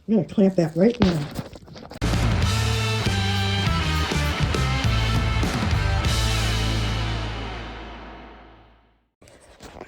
I'm going to clamp that right now.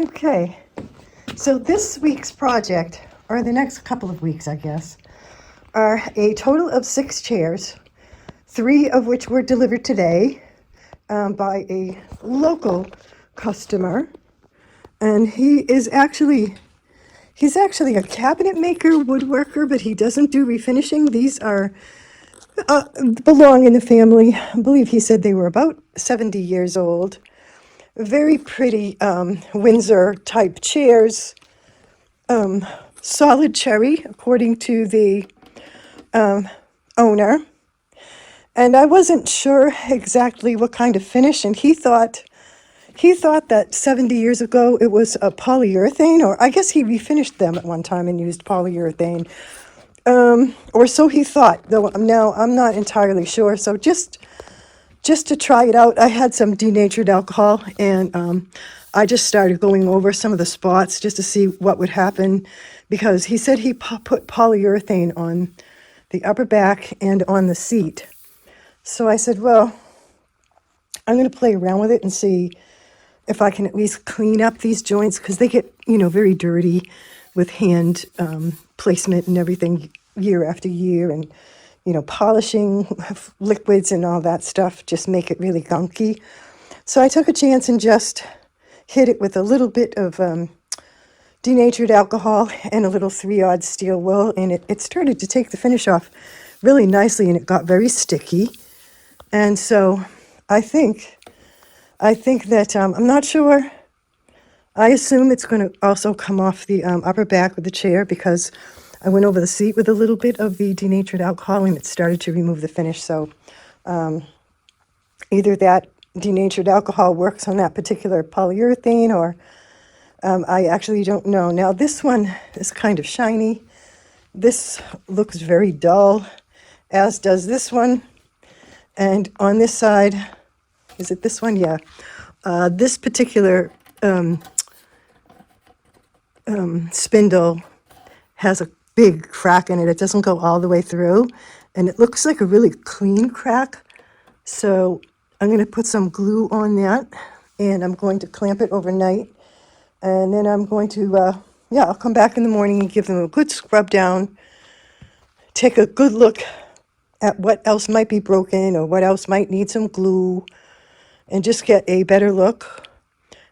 Okay, so this week's project, or the next couple of weeks, I guess, are a total of 6 chairs, 3 of which were delivered today by a local customer. And he's actually a cabinet maker, woodworker, but he doesn't do refinishing. These are belong in the family. I believe he said they were about 70 years old. Very pretty Windsor type chairs. Solid cherry, according to the owner. And I wasn't sure exactly what kind of finish, and he thought that 70 years ago it was a polyurethane, or I guess he refinished them at one time and used polyurethane. Or so he thought, though now I'm not entirely sure. So just to try it out, I had some denatured alcohol, and I just started going over some of the spots just to see what would happen, because he said he put polyurethane on the upper back and on the seat. So I said, well, I'm going to play around with it and see if I can at least clean up these joints, because they get, very dirty with hand placement and everything year after year, and polishing liquids and all that stuff just make it really gunky. So I took a chance and just hit it with a little bit of denatured alcohol and a little 3/0 steel wool, and it started to take the finish off really nicely, and it got very sticky. And so I think that I'm not sure. I assume it's going to also come off the upper back of the chair, because I went over the seat with a little bit of the denatured alcohol and it started to remove the finish. So either that denatured alcohol works on that particular polyurethane, or I actually don't know. Now this one is kind of shiny. This looks very dull, as does this one. And on this side, is it this one? Yeah. This particular spindle has a big crack in it. It doesn't go all the way through, and it looks like a really clean crack. So I'm going to put some glue on that, and I'm going to clamp it overnight. And then I'm going to, I'll come back in the morning and give them a good scrub down, take a good look at what else might be broken or what else might need some glue, and just get a better look.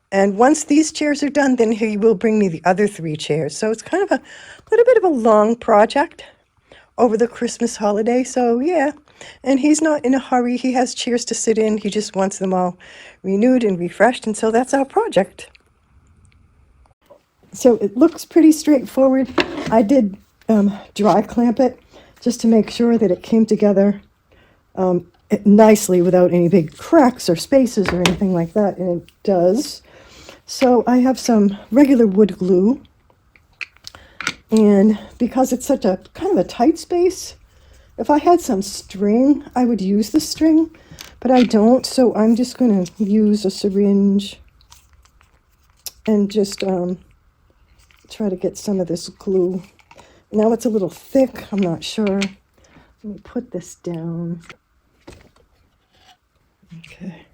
And once these chairs are done, then he will bring me the other 3 chairs. So it's kind of a little bit of a long project over the Christmas holiday. So yeah, and he's not in a hurry. He has chairs to sit in. He just wants them all renewed and refreshed. And so that's our project. So it looks pretty straightforward. I did dry clamp it just to make sure that it came together nicely without any big cracks or spaces or anything like that. And it does. So I have some regular wood glue, and because it's such a kind of a tight space, if I had some string, I would use the string, but I don't. So I'm just going to use a syringe and just try to get some of this glue. Now it's a little thick. I'm not sure. Let me put this down. Okay.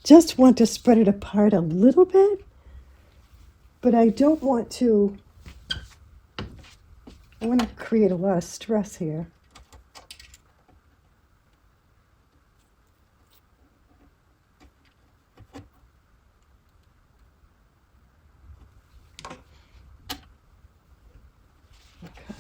Just want to spread it apart a little bit, but I don't want to. I want to create a lot of stress here. Okay.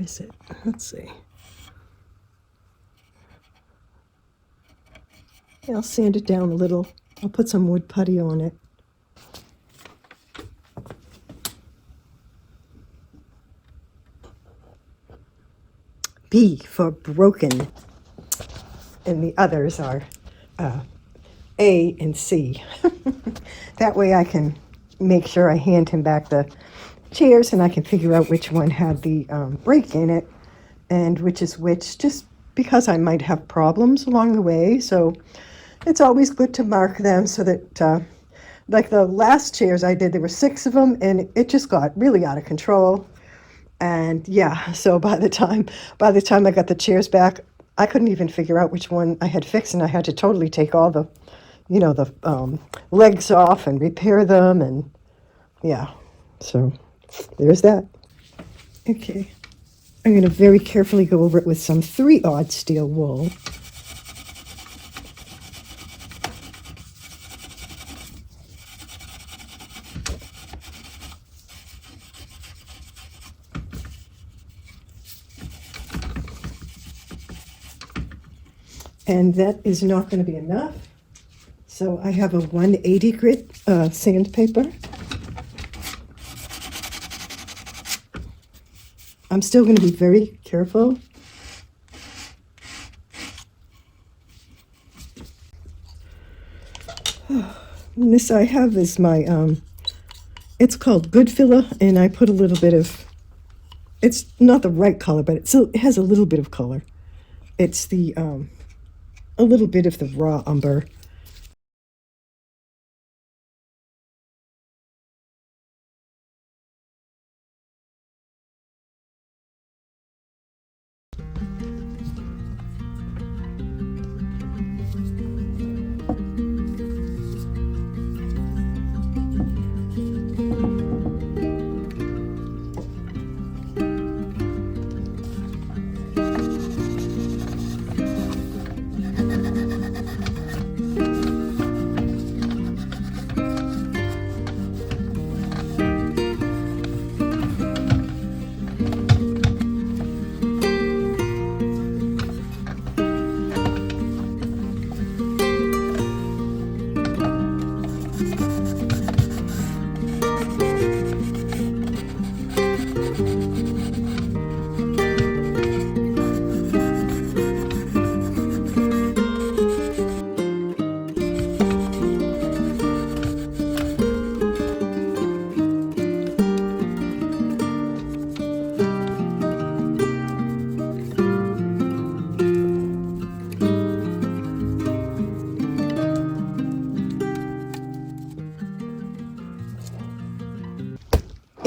is it? Let's see. Yeah, I'll sand it down a little. I'll put some wood putty on it. B for broken, and the others are A and C. That way I can make sure I hand him back the chairs and I can figure out which one had the break in it and which is which, just because I might have problems along the way. So it's always good to mark them so that, like the last chairs I did, there were 6 of them and it just got really out of control. And yeah, so by the time I got the chairs back, I couldn't even figure out which one I had fixed, and I had to totally take all the, the legs off and repair them, and yeah, so there's that. Okay, I'm going to very carefully go over it with some 3/0 steel wool. And that is not going to be enough. So I have a 180 grit sandpaper. I'm still going to be very careful. And this I have is my, it's called Good Filler, and I put a little bit of, it's not the right color, but it has a little bit of color. It's the, a little bit of the raw umber.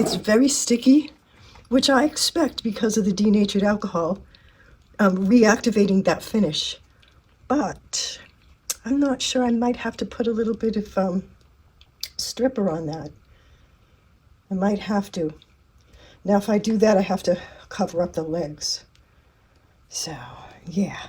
It's very sticky, which I expect because of the denatured alcohol reactivating that finish. But I'm not sure, I might have to put a little bit of stripper on that. I might have to. Now if I do that, I have to cover up the legs. So, yeah.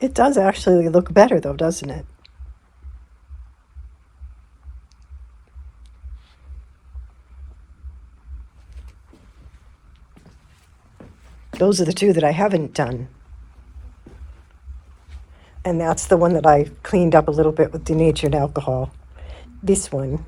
It does actually look better though, doesn't it? Those are the two that I haven't done. And that's the one that I cleaned up a little bit with denatured alcohol. This one.